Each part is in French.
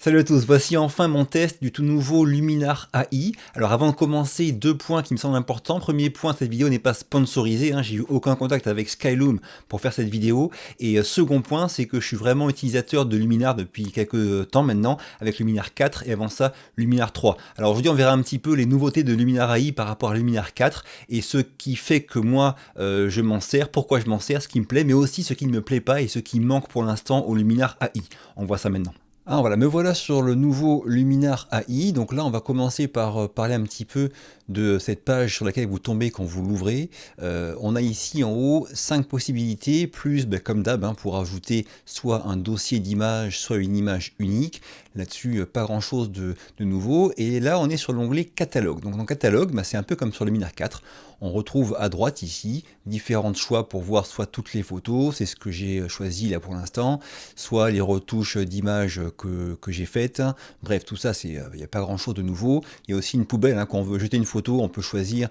Salut à tous, voici enfin mon test du tout nouveau Luminar AI. Alors avant de commencer, deux points qui me semblent importants. Premier point, cette vidéo n'est pas sponsorisée, j'ai eu aucun contact avec Skyloom pour faire cette vidéo. Et second point, c'est que je suis vraiment utilisateur de Luminar depuis quelques temps maintenant, avec Luminar 4 et avant ça Luminar 3. Alors aujourd'hui on verra un petit peu les nouveautés de Luminar AI par rapport à Luminar 4 et ce qui fait que moi je m'en sers, pourquoi je m'en sers, ce qui me plaît, mais aussi ce qui ne me plaît pas et ce qui manque pour l'instant au Luminar AI. On voit ça maintenant. Ah voilà, me voilà sur le nouveau Luminar AI. Donc là, on va commencer par parler un petit peu de cette page sur laquelle vous tombez quand vous l'ouvrez. On a ici en haut 5 possibilités, plus comme d'hab, pour ajouter soit un dossier d'image, soit une image unique. Là-dessus, pas grand-chose de nouveau. Et là, on est sur l'onglet catalogue. Donc dans catalogue, c'est un peu comme sur Luminar 4. On retrouve à droite ici différents choix pour voir soit toutes les photos, c'est ce que j'ai choisi là pour l'instant, soit les retouches d'images que j'ai faites. Bref, tout ça, il n'y a pas grand chose de nouveau. Il y a aussi une poubelle, quand on veut jeter une photo, on peut choisir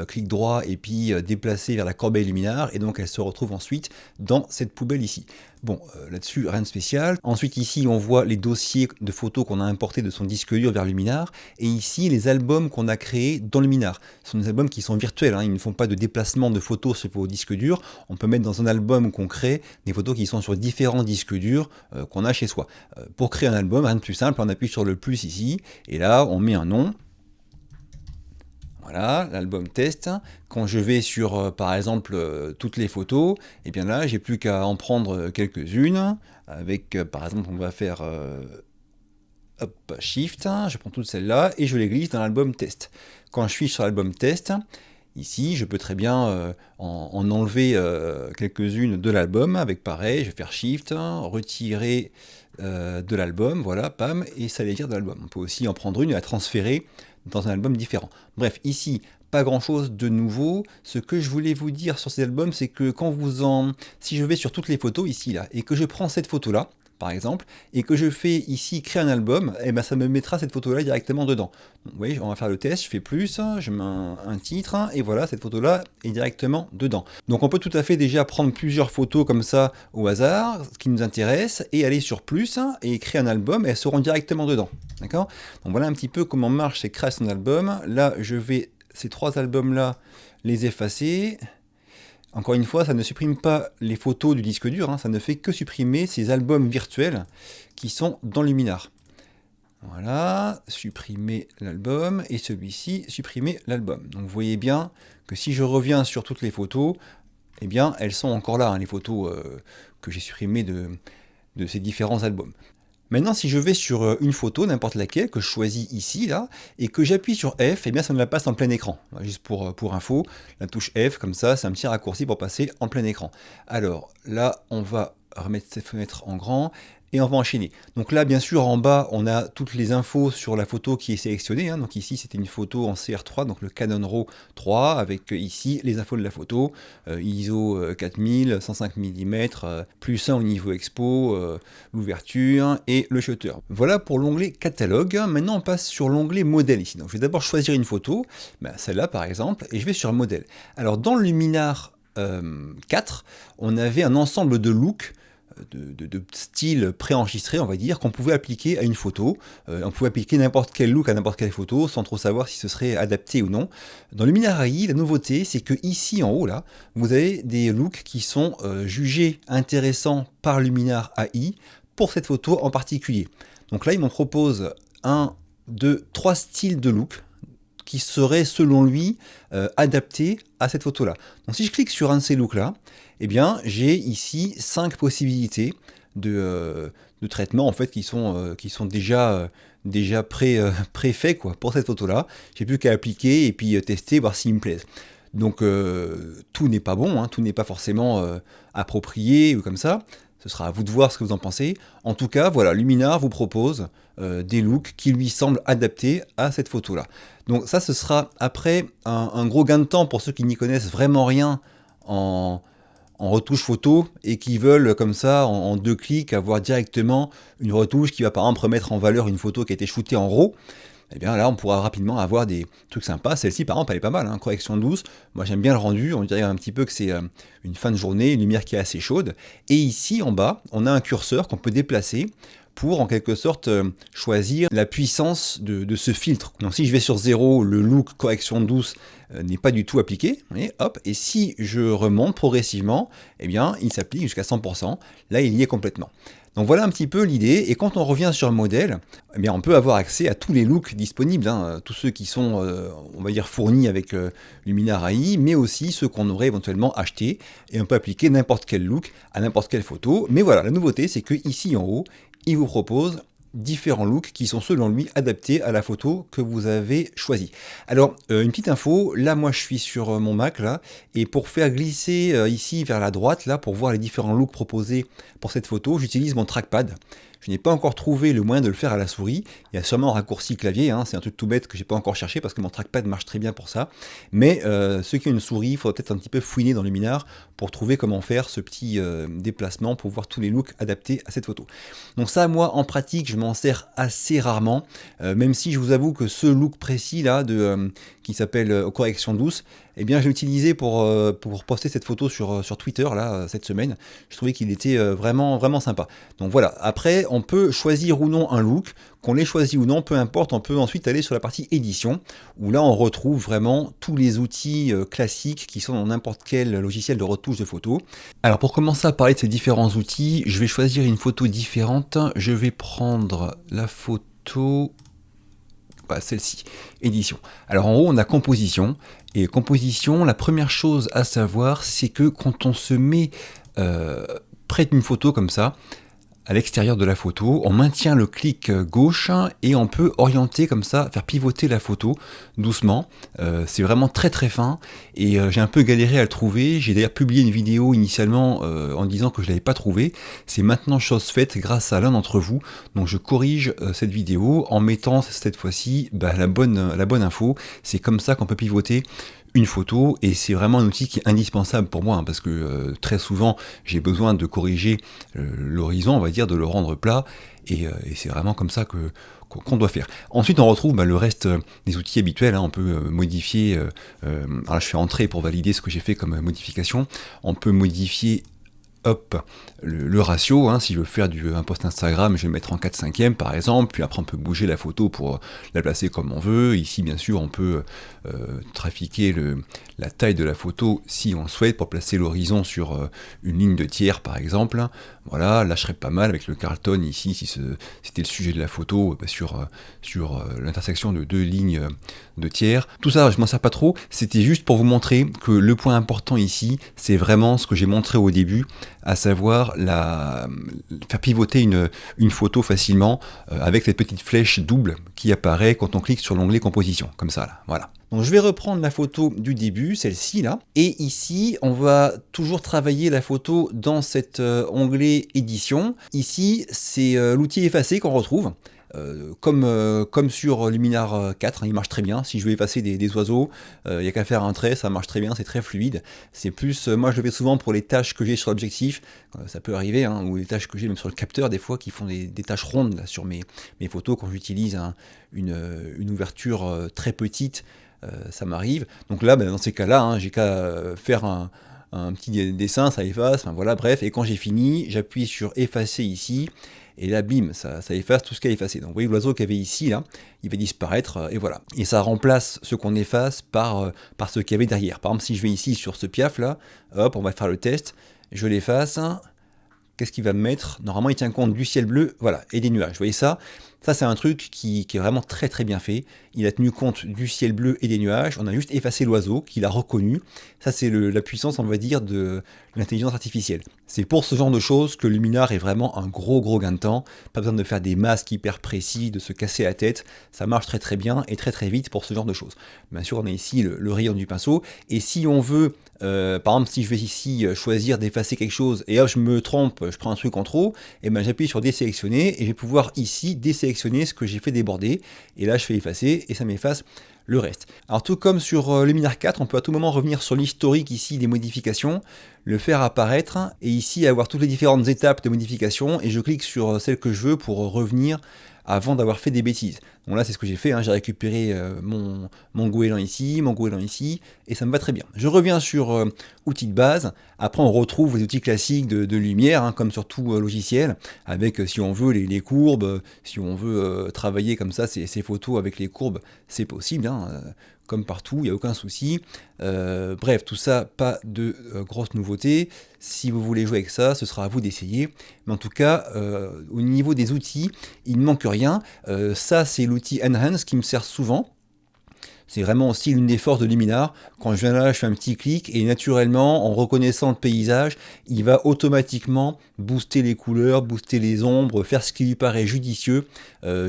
clic droit et puis déplacer vers la corbeille Luminar, et donc elle se retrouve ensuite dans cette poubelle ici. Bon, là-dessus, rien de spécial. Ensuite, ici, on voit les dossiers de photos qu'on a importés de son disque dur vers Luminar. Et ici, les albums qu'on a créés dans Luminar. Ce sont des albums qui sont virtuels, ils ne font pas de déplacement de photos sur vos disques durs. On peut mettre dans un album qu'on crée des photos qui sont sur différents disques durs qu'on a chez soi. Pour créer un album, rien de plus simple, on appuie sur le plus ici. Et là, on met un nom. Voilà, l'album test. Quand je vais sur, par exemple, toutes les photos, et bien là, j'ai plus qu'à en prendre quelques-unes. Avec, par exemple, on va faire Shift. Je prends toutes celles-là et je les glisse dans l'album test. Quand je suis sur l'album test, ici, je peux très bien en enlever quelques-unes de l'album. Avec pareil, je vais faire Shift, retirer de l'album, voilà, pam, et ça les tire de l'album. On peut aussi en prendre une et la transférer dans un album différent. Bref, ici, pas grand chose de nouveau. Ce que je voulais vous dire sur ces albums, c'est que si je vais sur toutes les photos ici, là, et que je prends cette photo-là, par exemple, et que je fais ici créer un album, et ça me mettra cette photo-là directement dedans. Donc, vous voyez, on va faire le test, je fais plus, je mets un titre, et voilà, cette photo-là est directement dedans. Donc on peut tout à fait déjà prendre plusieurs photos comme ça au hasard, ce qui nous intéresse, et aller sur plus, et créer un album, et elles seront directement dedans. D'accord? Donc voilà un petit peu comment marche ces créations d'albums. Là, je vais, ces trois albums-là, les effacer. Encore une fois, ça ne supprime pas les photos du disque dur, ça ne fait que supprimer ces albums virtuels qui sont dans Luminar. Voilà, supprimer l'album, et celui-ci, supprimer l'album. Donc vous voyez bien que si je reviens sur toutes les photos, eh bien elles sont encore là, les photos que j'ai supprimées de ces différents albums. Maintenant, si je vais sur une photo, n'importe laquelle, que je choisis ici, là, et que j'appuie sur F, eh bien ça me la passe en plein écran. Juste pour info, la touche F, comme ça, c'est un petit raccourci pour passer en plein écran. Alors, là, on va remettre cette fenêtre en grand, et on va enchaîner. Donc là, bien sûr, en bas, on a toutes les infos sur la photo qui est sélectionnée. Donc ici, c'était une photo en CR3, donc le Canon RAW 3, avec ici les infos de la photo, ISO 4000, 105 mm, plus 1 au niveau expo, l'ouverture et le shutter. Voilà pour l'onglet catalogue. Maintenant, on passe sur l'onglet modèle ici. Donc je vais d'abord choisir une photo, celle-là par exemple, et je vais sur modèle. Alors dans le Luminar 4, on avait un ensemble de looks, de style préenregistré, on va dire, qu'on pouvait appliquer à une photo. On pouvait appliquer n'importe quel look à n'importe quelle photo sans trop savoir si ce serait adapté ou non. Dans Luminar AI, la nouveauté, c'est que ici en haut, là, vous avez des looks qui sont jugés intéressants par Luminar AI pour cette photo en particulier. Donc là, il m'en propose 1, 2, 3 styles de look qui seraient selon lui adaptés à cette photo-là. Donc si je clique sur un de ces looks-là, eh bien j'ai ici 5 possibilités de traitement en fait qui sont déjà préfaits pour cette photo-là. J'ai plus qu'à appliquer et puis tester, voir s'ils me plaisent. Donc tout n'est pas bon, tout n'est pas forcément approprié ou comme ça. Ce sera à vous de voir ce que vous en pensez. En tout cas, voilà, Luminar vous propose des looks qui lui semblent adaptés à cette photo-là. Donc ça, ce sera après un gros gain de temps pour ceux qui n'y connaissent vraiment rien en retouche photo et qui veulent comme ça, en 2 clics, avoir directement une retouche qui va par exemple remettre en valeur une photo qui a été shootée en RAW. Et bien là, on pourra rapidement avoir des trucs sympas. Celle-ci, par exemple, elle est pas mal, correction douce. Moi, j'aime bien le rendu. On dirait un petit peu que c'est une fin de journée, une lumière qui est assez chaude. Et ici, en bas, on a un curseur qu'on peut déplacer pour en quelque sorte choisir la puissance de ce filtre. Donc si je vais sur 0, le look correction douce n'est pas du tout appliqué, et hop, et si je remonte progressivement, eh bien il s'applique jusqu'à 100%, là il y est complètement. Donc voilà un petit peu l'idée, et quand on revient sur le modèle, eh bien on peut avoir accès à tous les looks disponibles, hein, tous ceux qui sont, on va dire, fournis avec Luminar AI, mais aussi ceux qu'on aurait éventuellement achetés, et on peut appliquer n'importe quel look à n'importe quelle photo. Mais voilà, la nouveauté, c'est que ici en haut, il vous propose différents looks qui sont selon lui adaptés à la photo que vous avez choisie. Alors, une petite info, là moi je suis sur mon Mac là, et pour faire glisser ici vers la droite, là, pour voir les différents looks proposés pour cette photo, j'utilise mon trackpad. Je n'ai pas encore trouvé le moyen de le faire à la souris. Il y a sûrement un raccourci clavier, hein, c'est un truc tout bête que j'ai pas encore cherché parce que mon trackpad marche très bien pour ça. Mais ceux qui ont une souris, il faudra peut-être un petit peu fouiner dans Luminar pour trouver comment faire ce petit déplacement pour voir tous les looks adaptés à cette photo. Donc ça, moi, en pratique, je m'en sers assez rarement, même si je vous avoue que ce look précis là, qui s'appelle correction douce, eh bien, je l'ai utilisé pour poster cette photo sur Twitter là, cette semaine. Je trouvais qu'il était vraiment, vraiment sympa. Donc voilà, après, on peut choisir ou non un look, qu'on l'ait choisi ou non, peu importe, on peut ensuite aller sur la partie édition, où là, on retrouve vraiment tous les outils classiques qui sont dans n'importe quel logiciel de retouche de photos. Alors, pour commencer à parler de ces différents outils, je vais choisir une photo différente. Je vais prendre la photo... Voilà, celle-ci, édition. Alors en haut, on a composition. Et composition, la première chose à savoir, c'est que quand on se met près d'une photo comme ça, à l'extérieur de la photo, on maintient le clic gauche et on peut orienter comme ça, faire pivoter la photo doucement. C'est vraiment très très fin et j'ai un peu galéré à le trouver. J'ai d'ailleurs publié une vidéo initialement en disant que je ne l'avais pas trouvé. C'est maintenant chose faite grâce à l'un d'entre vous. Donc je corrige cette vidéo en mettant cette fois-ci la bonne info. C'est comme ça qu'on peut pivoter une photo et c'est vraiment un outil qui est indispensable pour moi, hein, parce que très souvent j'ai besoin de corriger l'horizon, on va dire, de le rendre plat et c'est vraiment comme ça qu'on doit faire. Ensuite on retrouve le reste des outils habituels, hein. On peut modifier, alors je fais entrer pour valider ce que j'ai fait comme modification, on peut modifier hop, le ratio, hein, si je veux faire un post Instagram, je vais le mettre en 4/5 par exemple, puis après on peut bouger la photo pour la placer comme on veut. Ici bien sûr on peut trafiquer la taille de la photo si on le souhaite pour placer l'horizon sur une ligne de tiers par exemple. Voilà, là je serais pas mal avec le Carlton ici si c'était le sujet de la photo sur l'intersection de deux lignes de tiers. Tout ça je m'en sers pas trop, c'était juste pour vous montrer que le point important ici c'est vraiment ce que j'ai montré au début, à savoir faire pivoter une photo facilement avec cette petite flèche double qui apparaît quand on clique sur l'onglet composition, comme ça là, voilà. Donc je vais reprendre la photo du début, celle-ci là, et ici on va toujours travailler la photo dans cet onglet édition. Ici c'est l'outil effacer qu'on retrouve. Comme sur Luminar 4, hein, il marche très bien. Si je veux effacer des oiseaux, il n'y a qu'à faire un trait, ça marche très bien, c'est très fluide. C'est plus, moi je le fais souvent pour les tâches que j'ai sur l'objectif, ça peut arriver, hein, ou les tâches que j'ai même sur le capteur des fois, qui font des tâches rondes là, sur mes photos quand j'utilise une ouverture très petite, ça m'arrive. Donc là, dans ces cas-là, hein, j'ai qu'à faire un petit dessin, ça efface, enfin, voilà, bref, et quand j'ai fini, j'appuie sur effacer ici, et là, bim, ça efface tout ce qu'il a effacé. Donc vous voyez l'oiseau qu'il y avait ici, là, il va disparaître, et voilà. Et ça remplace ce qu'on efface par ce qu'il y avait derrière. Par exemple, si je vais ici sur ce piaf, là, hop, on va faire le test, je l'efface, qu'est-ce qu'il va me mettre? Normalement, il tient compte du ciel bleu, voilà, et des nuages. Vous voyez ça? Ça, c'est un truc qui est vraiment très très bien fait. Il a tenu compte du ciel bleu et des nuages. On a juste effacé l'oiseau, qu'il a reconnu. Ça, c'est la puissance, on va dire, de l'intelligence artificielle. C'est pour ce genre de choses que Luminar est vraiment un gros gain de temps. Pas besoin de faire des masques hyper précis, de se casser la tête. Ça marche très très bien et très très vite pour ce genre de choses. Bien sûr, on a ici le rayon du pinceau. Et si on veut, par exemple, si je vais ici choisir d'effacer quelque chose et hop, je me trompe, je prends un truc en trop, et ben j'appuie sur désélectionner et je vais pouvoir ici désélectionner ce que j'ai fait déborder. Et là, je fais effacer et ça m'efface le reste. Alors tout comme sur Luminar 4, on peut à tout moment revenir sur l'historique ici des modifications, le faire apparaître, et ici avoir toutes les différentes étapes de modification, et je clique sur celle que je veux pour revenir avant d'avoir fait des bêtises. Donc là, c'est ce que j'ai fait, hein. J'ai récupéré mon goéland ici, et ça me va très bien. Je reviens sur outils de base. Après, on retrouve les outils classiques de lumière, hein, comme sur tout logiciel, avec, si on veut, les courbes, si on veut travailler comme ça, ces photos avec les courbes, c'est possible, hein, comme partout, il n'y a aucun souci. Bref, tout ça, pas de grosses nouveautés. Si vous voulez jouer avec ça, ce sera à vous d'essayer. Mais en tout cas, au niveau des outils, il ne manque rien. Ça, c'est l'outil Enhance qui me sert souvent. C'est vraiment aussi l'une des forces de Luminar. Quand je viens là, je fais un petit clic et naturellement, en reconnaissant le paysage, il va automatiquement booster les couleurs, booster les ombres, faire ce qui lui paraît judicieux,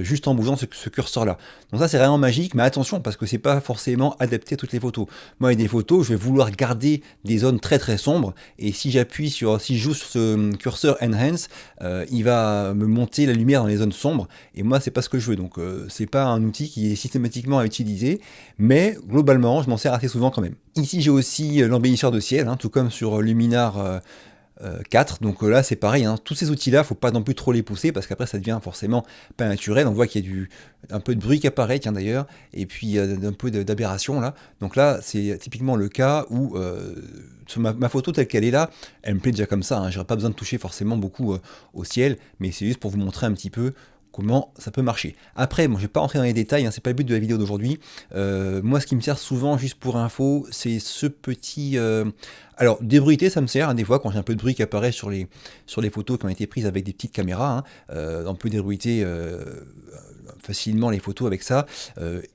juste en bougeant ce curseur-là. Donc ça, c'est vraiment magique, mais attention, parce que c'est pas forcément adapté à toutes les photos. Moi, avec des photos, je vais vouloir garder des zones très très sombres, et si si je joue sur ce curseur Enhance, il va me monter la lumière dans les zones sombres, et moi, c'est pas ce que je veux. Donc, c'est pas un outil qui est systématiquement à utiliser. Mais globalement, je m'en sers assez souvent quand même. Ici, j'ai aussi l'embellisseur de ciel, hein, tout comme sur Luminar 4. Donc là, c'est pareil, hein. Tous ces outils-là, faut pas non plus trop les pousser parce qu'après, ça devient forcément pas naturel. On voit qu'il y a un peu de bruit qui apparaît, tiens d'ailleurs, et puis un peu d'aberration là. Donc là, c'est typiquement le cas où sur ma photo telle qu'elle est là, elle me plaît déjà comme ça, hein. J'aurais pas besoin de toucher forcément beaucoup au ciel, mais c'est juste pour vous montrer un petit peu comment ça peut marcher. Après, bon, je vais pas rentrer dans les détails, hein, c'est pas le but de la vidéo d'aujourd'hui. Moi, ce qui me sert souvent, juste pour info, c'est ce petit... Alors, débruiter, ça me sert, hein, des fois, quand j'ai un peu de bruit qui apparaît sur les photos qui ont été prises avec des petites caméras, hein, on peut débruiter facilement les photos avec ça.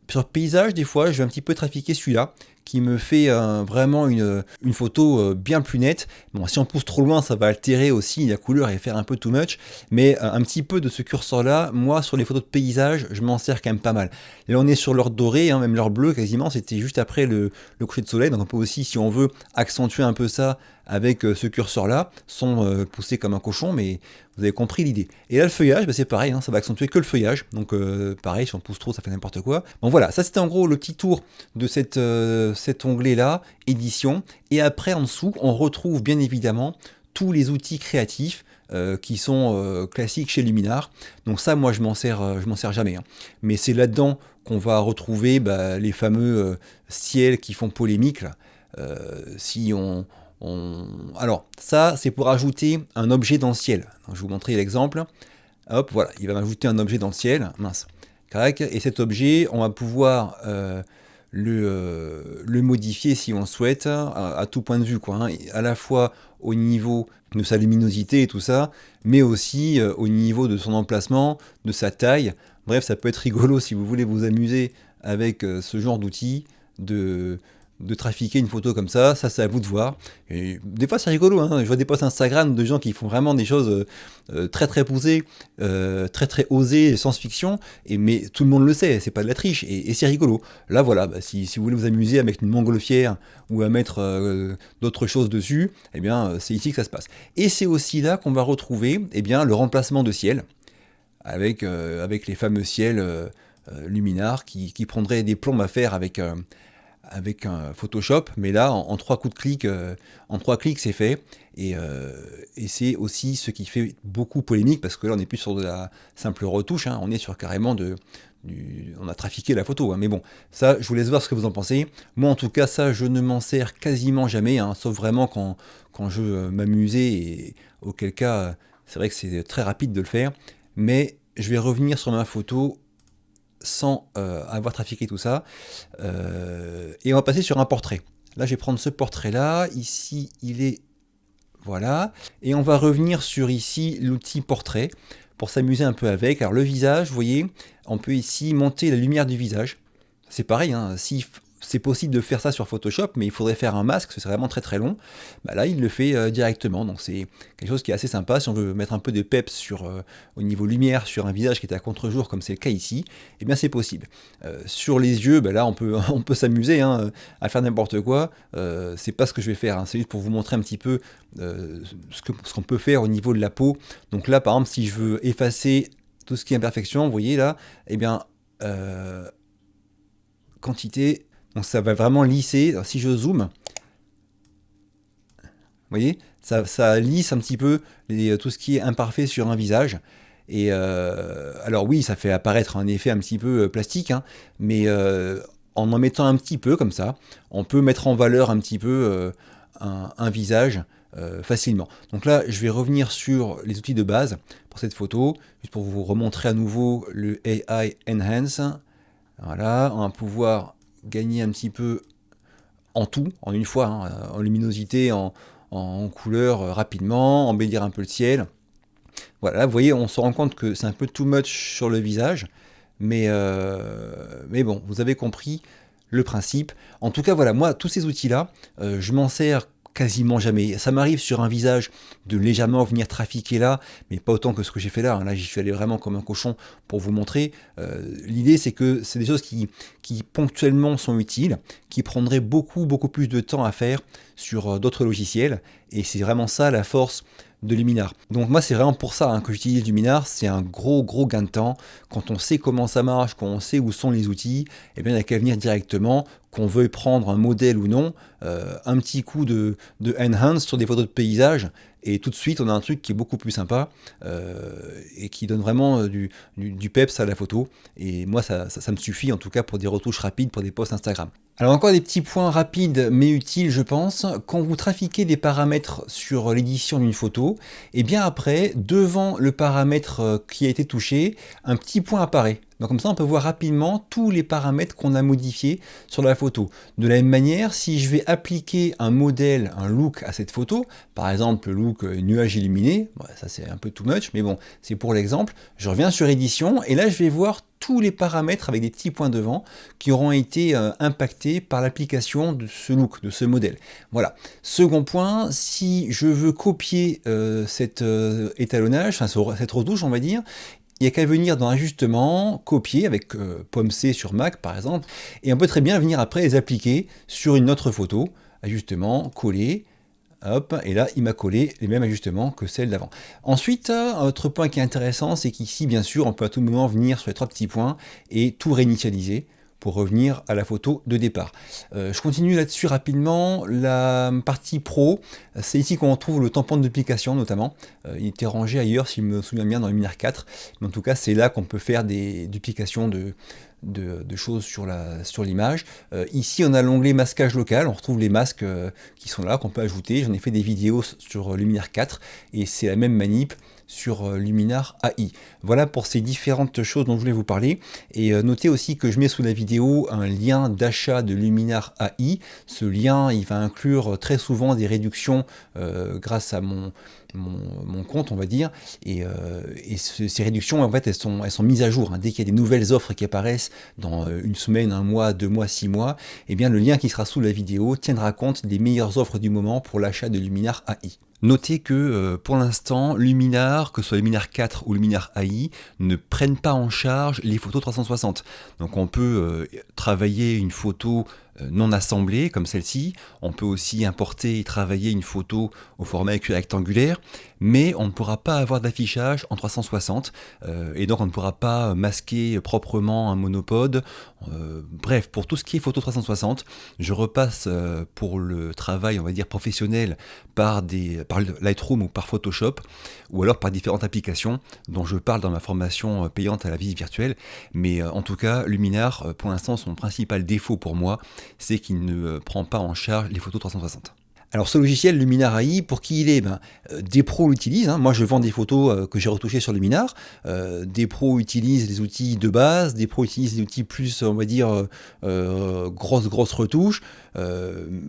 Sur paysage, des fois, je vais un petit peu trafiquer celui-là, qui me fait vraiment une photo bien plus nette. Bon, si on pousse trop loin, ça va altérer aussi la couleur et faire un peu too much, mais un petit peu de ce curseur-là, moi, sur les photos de paysage, je m'en sers quand même pas mal. Là, on est sur l'heure dorée, hein, même l'heure bleue quasiment, c'était juste après le coucher de soleil, donc on peut aussi, si on veut, accentuer un peu ça avec ce curseur-là, sans pousser comme un cochon, mais vous avez compris l'idée. Et là, le feuillage, bah, c'est pareil, hein, ça va accentuer que le feuillage, donc pareil, si on pousse trop, ça fait n'importe quoi. Bon voilà, ça c'était en gros le petit tour de cet onglet-là, édition, et après, en dessous, on retrouve bien évidemment tous les outils créatifs qui sont classiques chez Luminar. Donc ça, moi, je m'en sers jamais, hein. Mais c'est là-dedans qu'on va retrouver les fameux ciels qui font polémique, là. Si on... Alors, ça, c'est pour ajouter un objet dans le ciel. Donc, je vais vous montrer l'exemple. Hop, voilà, il va m'ajouter un objet dans le ciel. Mince. Crac. Et cet objet, on va pouvoir le modifier si on le souhaite, à tout point de vue, quoi, hein. À la fois au niveau de sa luminosité et tout ça, mais aussi au niveau de son emplacement, de sa taille. Bref, ça peut être rigolo si vous voulez vous amuser avec ce genre d'outils, de trafiquer une photo comme ça, c'est à vous de voir. Et des fois c'est rigolo, hein. Je vois des posts Instagram de gens qui font vraiment des choses très très poussées, très très osées, science-fiction, mais tout le monde le sait, c'est pas de la triche, et c'est rigolo. Là voilà, si vous voulez vous amuser avec une montgolfière ou à mettre d'autres choses dessus, eh bien c'est ici que ça se passe. Et c'est aussi là qu'on va retrouver le remplacement de ciel, avec les fameux ciels Luminar qui prendraient des plombes à faire avec un Photoshop, mais là en 3 coups de clic, c'est fait, et c'est aussi ce qui fait beaucoup polémique, parce que là on n'est plus sur de la simple retouche, hein, on est sur carrément on a trafiqué la photo, hein. Mais bon, ça je vous laisse voir ce que vous en pensez. Moi en tout cas, ça je ne m'en sers quasiment jamais, hein, sauf vraiment quand je veux m'amuser, et auquel cas c'est vrai que c'est très rapide de le faire, mais je vais revenir sur ma photo sans avoir trafiqué tout ça. Et on va passer sur un portrait. Là, je vais prendre ce portrait-là. Ici, il est... Voilà. Et on va revenir sur ici l'outil portrait pour s'amuser un peu avec. Alors le visage, vous voyez, on peut ici monter la lumière du visage. C'est pareil, hein, si c'est possible de faire ça sur Photoshop, mais il faudrait faire un masque, ce serait vraiment très très long. Là, il le fait directement, donc c'est quelque chose qui est assez sympa. Si on veut mettre un peu de peps au niveau lumière sur un visage qui est à contre-jour, comme c'est le cas ici, eh bien c'est possible. Sur les yeux, là, on peut s'amuser, hein, à faire n'importe quoi. C'est pas ce que je vais faire, hein, c'est juste pour vous montrer un petit peu ce qu'on peut faire au niveau de la peau. Donc là, par exemple, si je veux effacer tout ce qui est imperfection, vous voyez là, eh bien... quantité. Donc ça va vraiment lisser. Alors, si je zoome, vous voyez, ça lisse un petit peu tout ce qui est imparfait sur un visage. Et alors oui, ça fait apparaître un effet un petit peu plastique, hein, mais en mettant un petit peu comme ça, on peut mettre en valeur un petit peu un visage facilement. Donc là, je vais revenir sur les outils de base pour cette photo, juste pour vous remontrer à nouveau le AI Enhance. Voilà, on va pouvoir gagner un petit peu en tout, en une fois, hein, en luminosité, en couleur rapidement, embellir un peu le ciel. Voilà, vous voyez, on se rend compte que c'est un peu too much sur le visage, mais bon, vous avez compris le principe. En tout cas, voilà, moi, tous ces outils-là, je m'en sers quasiment jamais. Ça m'arrive sur un visage de légèrement venir trafiquer là, mais pas autant que ce que j'ai fait là. Là, j'y suis allé vraiment comme un cochon pour vous montrer. L'idée, c'est que c'est des choses qui ponctuellement sont utiles, qui prendraient beaucoup plus de temps à faire sur d'autres logiciels. Et c'est vraiment ça la force de Luminar. Donc moi c'est vraiment pour ça hein, que j'utilise Luminar, c'est un gros gain de temps. Quand on sait comment ça marche, quand on sait où sont les outils, eh bien il n'y a qu'à venir directement, qu'on veuille prendre un modèle ou non, un petit coup de enhance sur des photos de paysage, et tout de suite on a un truc qui est beaucoup plus sympa et qui donne vraiment du peps à la photo. Et moi ça me suffit en tout cas pour des retouches rapides, pour des posts Instagram. Alors encore des petits points rapides mais utiles je pense. Quand vous trafiquez des paramètres sur l'édition d'une photo, et bien après, devant le paramètre qui a été touché, un petit point apparaît. Donc comme ça, on peut voir rapidement tous les paramètres qu'on a modifiés sur la photo. De la même manière, si je vais appliquer un modèle, un look à cette photo, par exemple le look nuage illuminé, bon, ça c'est un peu too much, mais bon, c'est pour l'exemple, je reviens sur édition, et là je vais voir tous les paramètres avec des petits points devant qui auront été impactés par l'application de ce look, de ce modèle. Voilà. Second point, si je veux copier cet étalonnage, enfin cette retouche on va dire, il n'y a qu'à venir dans Ajustement, copier avec Pomme C sur Mac par exemple, et on peut très bien venir après les appliquer sur une autre photo. Ajustement, coller, hop, et là il m'a collé les mêmes ajustements que celle d'avant. Ensuite, un autre point qui est intéressant, c'est qu'ici bien sûr on peut à tout moment venir sur les trois petits points et tout réinitialiser pour revenir à la photo de départ. Je continue là-dessus rapidement. La partie pro, c'est ici qu'on trouve le tampon de duplication notamment. Il était rangé ailleurs, si je me souviens bien, dans Luminar 4. Mais en tout cas, c'est là qu'on peut faire des duplications de choses sur l'image. Ici, on a l'onglet masquage local. On retrouve les masques qui sont là, qu'on peut ajouter. J'en ai fait des vidéos sur Luminar 4 et c'est la même manip sur Luminar AI. Voilà pour ces différentes choses dont je voulais vous parler. Et notez aussi que je mets sous la vidéo un lien d'achat de Luminar AI. Ce lien, il va inclure très souvent des réductions grâce à mon compte, on va dire. Et ces réductions, en fait, elles sont mises à jour. Hein. Dès qu'il y a des nouvelles offres qui apparaissent dans une semaine, un mois, 2 mois, 6 mois, eh bien, le lien qui sera sous la vidéo tiendra compte des meilleures offres du moment pour l'achat de Luminar AI. Notez que pour l'instant, Luminar, que ce soit Luminar 4 ou Luminar AI, ne prennent pas en charge les photos 360. Donc on peut travailler une photo non assemblée comme celle-ci, on peut aussi importer et travailler une photo au format écrit rectangulaire, mais on ne pourra pas avoir d'affichage en 360 et donc on ne pourra pas masquer proprement un monopode. Bref, pour tout ce qui est photo 360, je repasse pour le travail, on va dire professionnel, par Lightroom ou par Photoshop, ou alors par différentes applications dont je parle dans ma formation payante à la visite virtuelle. Mais en tout cas, Luminar, pour l'instant, son principal défaut pour moi, c'est qu'il ne prend pas en charge les photos 360. Alors ce logiciel Luminar AI, pour qui il est, des pros l'utilisent. Hein. Moi je vends des photos que j'ai retouchées sur Luminar. Des pros utilisent les outils de base, des pros utilisent des outils plus, on va dire, grosses retouches.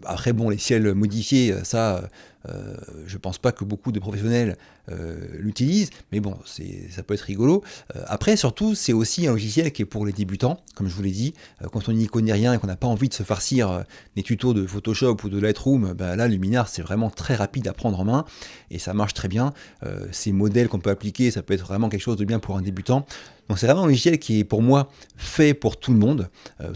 Après bon, les ciels modifiés, ça, je pense pas que beaucoup de professionnels l'utilisent, mais bon, ça peut être rigolo. Après, surtout, c'est aussi un logiciel qui est pour les débutants, comme je vous l'ai dit. Quand on n'y connaît rien et qu'on n'a pas envie de se farcir des tutos de Photoshop ou de Lightroom, là, Luminar, c'est vraiment très rapide à prendre en main et ça marche très bien. Ces modèles qu'on peut appliquer, ça peut être vraiment quelque chose de bien pour un débutant. Donc c'est vraiment un logiciel qui est pour moi fait pour tout le monde.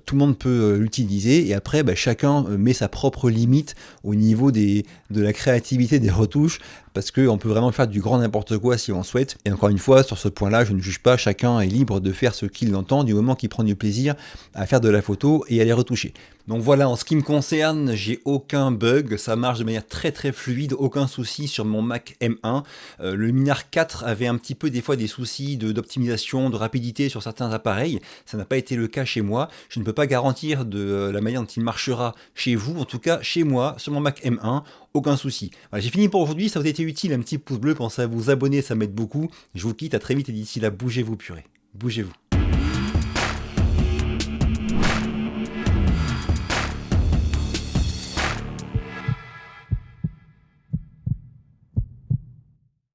Tout le monde peut l'utiliser et après chacun met sa propre limite au niveau de la créativité des retouches parce qu'on peut vraiment faire du grand n'importe quoi si on souhaite. Et encore une fois, sur ce point-là, je ne juge pas, chacun est libre de faire ce qu'il entend du moment qu'il prend du plaisir à faire de la photo et à les retoucher. Donc voilà, en ce qui me concerne, j'ai aucun bug, ça marche de manière très très fluide, aucun souci sur mon Mac M1. Le Luminar 4 avait un petit peu des fois des soucis d'optimisation, de rapidité sur certains appareils, ça n'a pas été le cas chez moi. Je ne peux pas garantir de la manière dont il marchera chez vous, en tout cas chez moi, sur mon Mac M1, aucun souci. Voilà, j'ai fini pour aujourd'hui, ça vous a été utile, un petit pouce bleu, pensez à vous abonner, ça m'aide beaucoup. Je vous quitte, à très vite et d'ici là, bougez-vous purée, bougez-vous.